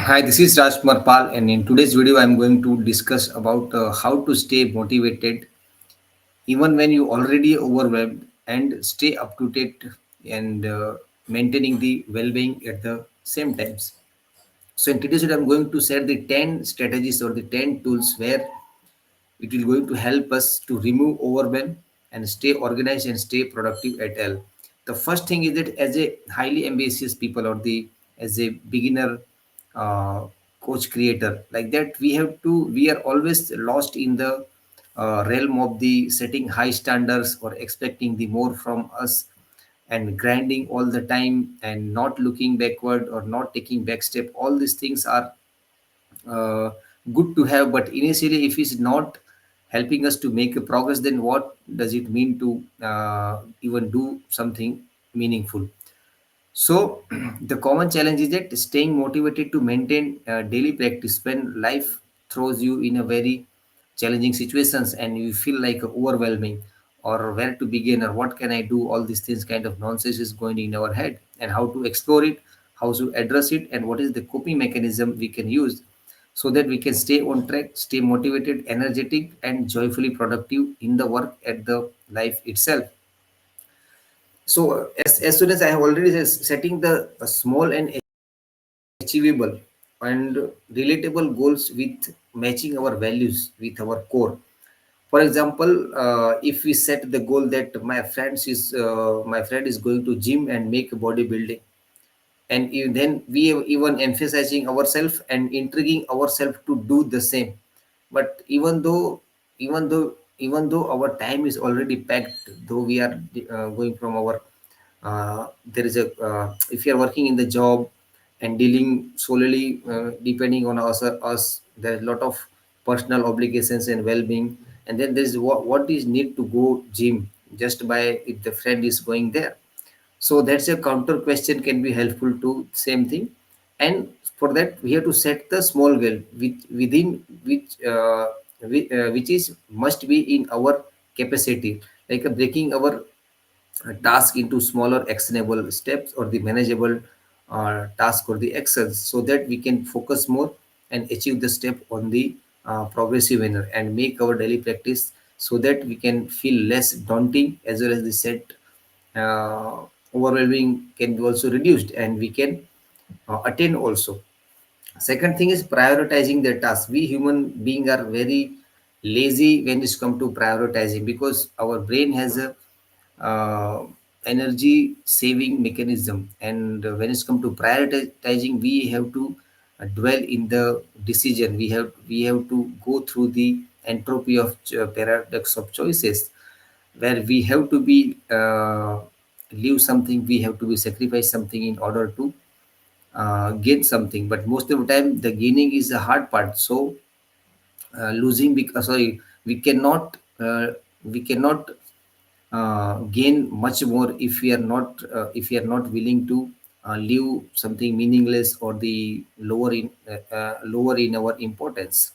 Hi, this is Rajkumar Pal, and in today's video, I'm going to discuss about how to stay motivated even when you already overwhelmed and stay up to date and maintaining the well-being at the same times. So, in today's video, I'm going to share the 10 strategies or the 10 tools where it will going to help us to remove overwhelm and stay organized and stay productive at all. The first thing is that as a highly ambitious people or the as a beginner uh, coach creator like that, we are always lost in the realm of the setting high standards or expecting the more from us and grinding all the time and not looking backward or not taking back step. All these things are uh, good to have, but initially if it's not helping us to make a progress, then what does it mean to even do something meaningful? So the common challenge is that staying motivated to maintain daily practice when life throws you in a very challenging situations and you feel like overwhelming or where to begin or what can I do, all these things kind of nonsense is going in our head, and how to explore it, how to address it, and what is the coping mechanism we can use so that we can stay on track, stay motivated, energetic, and joyfully productive in the work at the life itself. So as soon as I have already setting the small and achievable and relatable goals with matching our values with our core. For example, if we set the goal that my friend is going to gym and make bodybuilding, and then we are even emphasizing ourselves and intriguing ourselves to do the same. But even though our time is already packed, though we are going from our there is a if you are working in the job and dealing solely depending on us, there is a lot of personal obligations and well-being, and then there is what is need to go gym just by if the friend is going there. So that's a counter question can be helpful to same thing. And for that we have to set the small goal within which is must be in our capacity, like breaking our task into smaller actionable steps or the manageable task or the excels, so that we can focus more and achieve the step on the progressive manner and make our daily practice so that we can feel less daunting, as well as the set overwhelming can be also reduced and we can attain also. Second thing is prioritizing the task. We human being are very lazy when it's come to prioritizing, because our brain has a uh, energy saving mechanism, and when it's come to prioritizing, we have to dwell in the decision. We have to go through the entropy of paradox of choices, where we have to be leave something, we have to be sacrifice something in order to gain something. But most of the time the gaining is the hard part. So losing because sorry we cannot gain much more if we are not willing to leave something meaningless or the lower in our importance.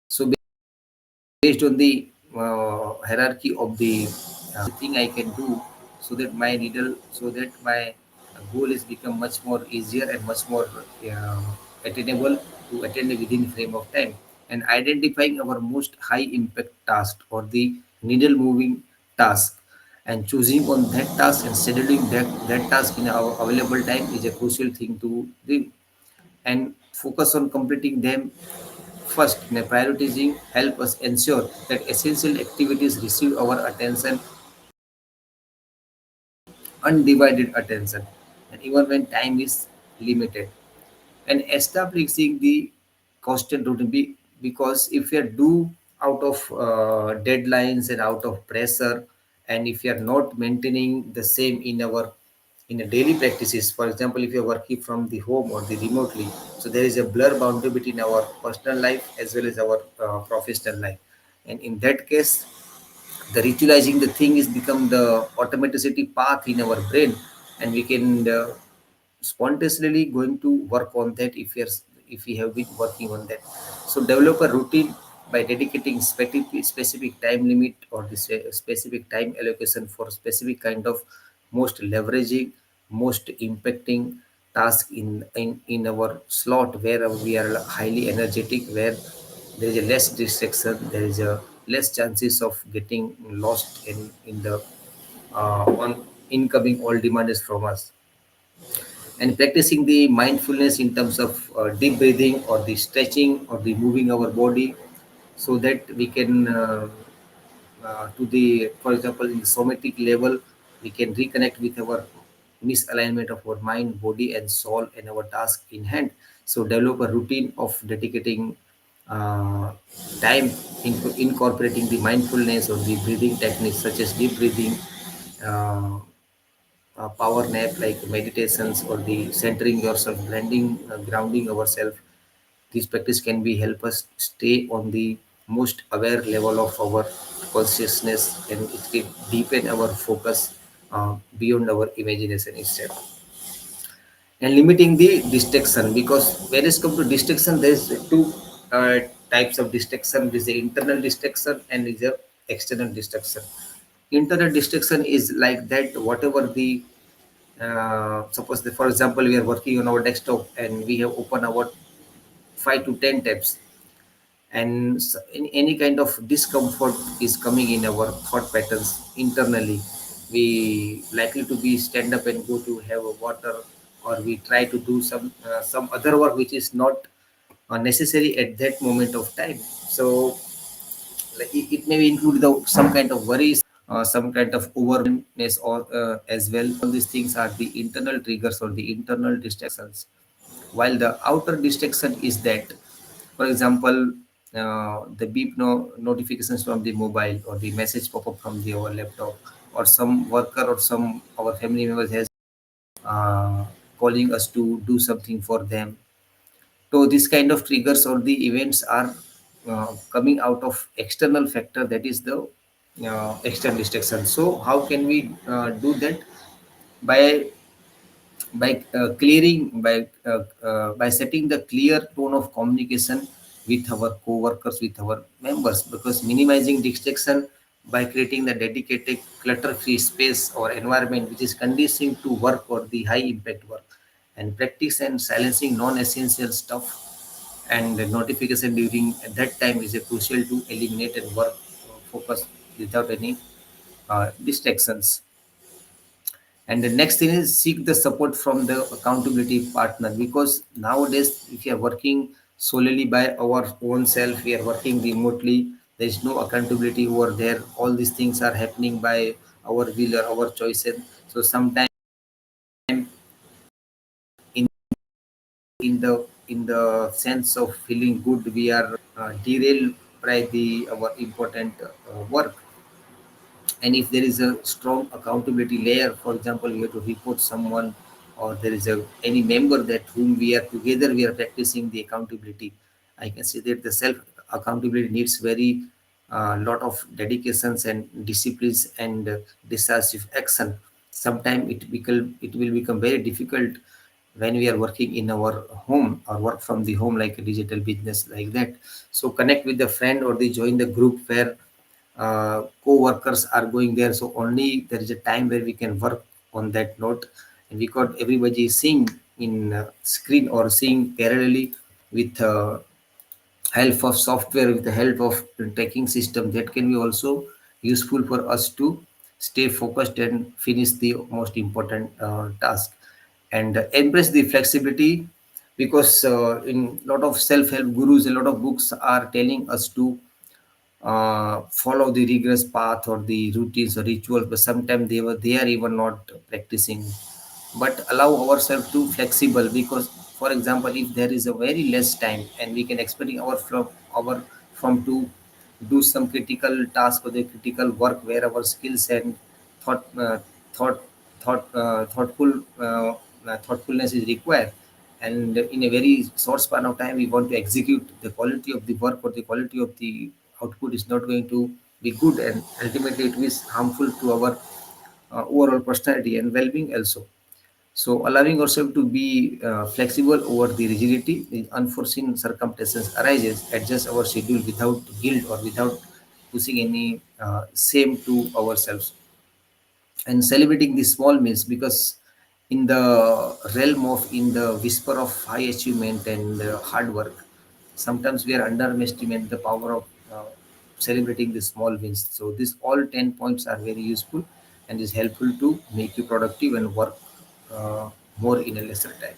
So based on the hierarchy of the thing I can do, so that my goal is become much more easier and much more uh, attainable to attain within frame of time, and identifying our most high impact task or the needle moving task and choosing on that task and scheduling that task in our available time is a crucial thing to do, and focus on completing them first. Prioritizing help us ensure that essential activities receive our attention, undivided attention, and even when time is limited. And establishing the constant routine, because if you do out of deadlines and out of pressure, and if you are not maintaining the same in a daily practices, for example, if you're working from the home or the remotely, so there is a blur boundary between our personal life as well as our professional life, and in that case the ritualizing the thing is become the automaticity path in our brain, and we can spontaneously going to work on that if we have been working on that. So develop a routine by dedicating specific time limit or the specific time allocation for specific kind of most leveraging most impacting task in our slot where we are highly energetic, where there is a less distraction, there is a less chances of getting lost in the on incoming all demands from us. And practicing the mindfulness in terms of deep breathing or the stretching or the moving our body, so that we can to the, for example, in the somatic level, we can reconnect with our misalignment of our mind, body and soul and our task in hand. So develop a routine of dedicating uh, time incorporating the mindfulness or the breathing techniques such as deep breathing, uh, power nap like meditations, or the centering yourself, blending, grounding ourselves. This practice can be help us stay on the most aware level of our consciousness, and it can deepen our focus beyond our imagination itself. And limiting the distraction, because when it's come to distraction, there's two types of distraction. There's the internal distraction and is a external distraction. Internal distraction is like that whatever the suppose for example we are working on our desktop and we have opened our 5 to 10 tabs, and any kind of discomfort is coming in our thought patterns internally, we likely to be stand up and go to have a water, or we try to do some other work which is not necessary at that moment of time. So like, it may include some kind of worries, some kind of overwhelmness, or as well. All these things are the internal triggers or the internal distractions. While the outer distraction is that, for example, the beep notifications from the mobile, or the message pop up from the our laptop, or some worker or some our family members has uh, calling us to do something for them. So this kind of triggers or the events are coming out of external factor, that is the external distraction. So how can we do that? By clearing by setting the clear tone of communication with our co-workers, with our members, because minimizing distraction by creating the dedicated clutter-free space or environment which is conducive to work or the high impact work, and practice and silencing non-essential stuff and the notification during that time is a crucial to eliminate and work focus without any distractions. And the next thing is seek the support from the accountability partner, because nowadays if you are working solely by our own self, we are working remotely, there is no accountability over there, all these things are happening by our will or our choices. So sometimes in in the sense of feeling good, we are derailed by the our important work. And if there is a strong accountability layer, for example we have to report someone, or there is any member that whom we are together we are practicing the accountability, I can say that the self accountability needs very lot of dedications and disciplines and decisive action. Sometimes it will become very difficult when we are working in our home or work from the home like a digital business like that. So connect with the friend or they join the group where co-workers are going there, so only there is a time where we can work on that note. And we got everybody seeing in screen or seeing parallelly with help of software, with the help of tracking system, that can be also useful for us to stay focused and finish the most important task. And embrace the flexibility, because in lot of self-help gurus, a lot of books are telling us to follow the rigorous path or the routines or rituals, but sometimes they are even not practicing. But allow ourselves to flexible, because for example if there is a very less time and we can expect our from to do some critical task or the critical work where our skills and thought thought thoughtfulness is required, and in a very short span of time we want to execute, the quality of the work or the quality of the output is not going to be good, and ultimately it is harmful to our overall personality and well-being also. So allowing ourselves to be flexible over the rigidity, the unforeseen circumstances arises, adjust our schedule without guilt or without pushing any shame to ourselves, and celebrating the small meals, because in the realm of in the whisper of high achievement and hard work, sometimes we are underestimate the power of celebrating the small wins. So these all 10 points are very useful and is helpful to make you productive and work more in a lesser time.